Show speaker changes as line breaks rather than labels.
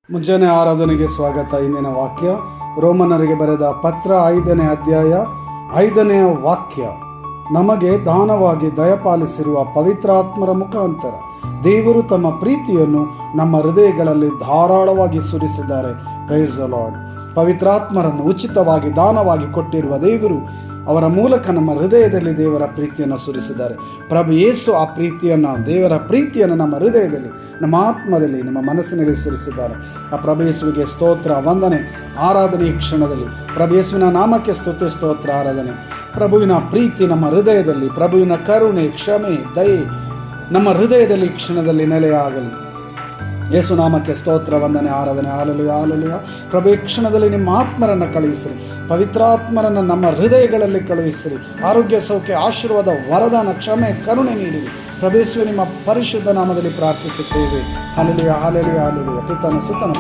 ಮುಂಜಾನೆ ಆರಾಧನೆಗೆ ಸ್ವಾಗತ. ಇಂದಿನ ವಾಕ್ಯ ರೋಮನರಿಗೆ ಬರೆದ ಪತ್ರ 5ನೇ ಅಧ್ಯಾಯ 5ನೇ ವಾಕ್ಯ. ನಮಗೆ ದಾನವಾಗಿ ದಯಪಾಲಿಸಿರುವ ಪವಿತ್ರಾತ್ಮರ ಮುಖಾಂತರ ದೇವರು ತಮ್ಮ ಪ್ರೀತಿಯನ್ನು ನಮ್ಮ ಹೃದಯಗಳಲ್ಲಿ ಧಾರಾಳವಾಗಿ ಸುರಿಸಿದ್ದಾರೆ. Praise the lord. ಪವಿತ್ರಾತ್ಮರನ್ನು ಉಚಿತವಾಗಿ ದಾನವಾಗಿ ಕೊಟ್ಟಿರುವ ದೇವರು ಅವರ ಮೂಲಕ ನಮ್ಮ ಹೃದಯದಲ್ಲಿ ದೇವರ ಪ್ರೀತಿಯನ್ನು ಸುರಿಸಿದ್ದಾರೆ. ಪ್ರಭು ಯೇಸು ಆ ಪ್ರೀತಿಯನ್ನು, ದೇವರ ಪ್ರೀತಿಯನ್ನು ನಮ್ಮ ಹೃದಯದಲ್ಲಿ, ನಮ್ಮ ಆತ್ಮದಲ್ಲಿ, ನಮ್ಮ ಮನಸ್ಸಿನಲ್ಲಿ ಸುರಿಸಿದ್ದಾರೆ. ಆ ಪ್ರಭು ಯೇಸುವಿಗೆ ಸ್ತೋತ್ರ, ವಂದನೆ, ಆರಾಧನೆ. ಈ ಕ್ಷಣದಲ್ಲಿ ಪ್ರಭು ಯೇಸುವಿನ ನಾಮಕ್ಕೆ ಸ್ತುತಿ, ಸ್ತೋತ್ರ, ಆರಾಧನೆ. ಪ್ರಭುವಿನ ಪ್ರೀತಿ ನಮ್ಮ ಹೃದಯದಲ್ಲಿ, ಪ್ರಭುವಿನ ಕರುಣೆ, ಕ್ಷಮೆ, ದಯೆ ನಮ್ಮ ಹೃದಯದಲ್ಲಿ ಈ ಕ್ಷಣದಲ್ಲಿ ನೆಲೆಯಾಗಲಿ. ಯೇಸು ನಾಮಕ್ಕೆ ಸ್ತೋತ್ರ, ವಂದನೆ, ಆರಾಧನೆ. Hallelujah, hallelujah. ಪ್ರಭು ಈ ಕ್ಷಣದಲ್ಲಿ ನಿಮ್ಮ ಆತ್ಮರನ್ನು ಕಳುಹಿಸಿರಿ, ಪವಿತ್ರಾತ್ಮರನ್ನು ನಮ್ಮ ಹೃದಯಗಳಲ್ಲಿ ಕಳುಹಿಸಿರಿ. ಆರೋಗ್ಯ, ಸೌಖ್ಯ, ಆಶೀರ್ವಾದ, ವರದಾನ, ಕ್ಷಮೆ, ಕರುಣೆ ನೀಡಿರಿ. ಪ್ರಭು ಯೇಸುವೆ ನಿಮ್ಮ ಪರಿಶುದ್ಧ ನಾಮದಲ್ಲಿ ಪ್ರಾರ್ಥಿಸುತ್ತೇವೆ. Hallelujah, hallelujah, hallelujah. ಪಿತನ ಸುತನ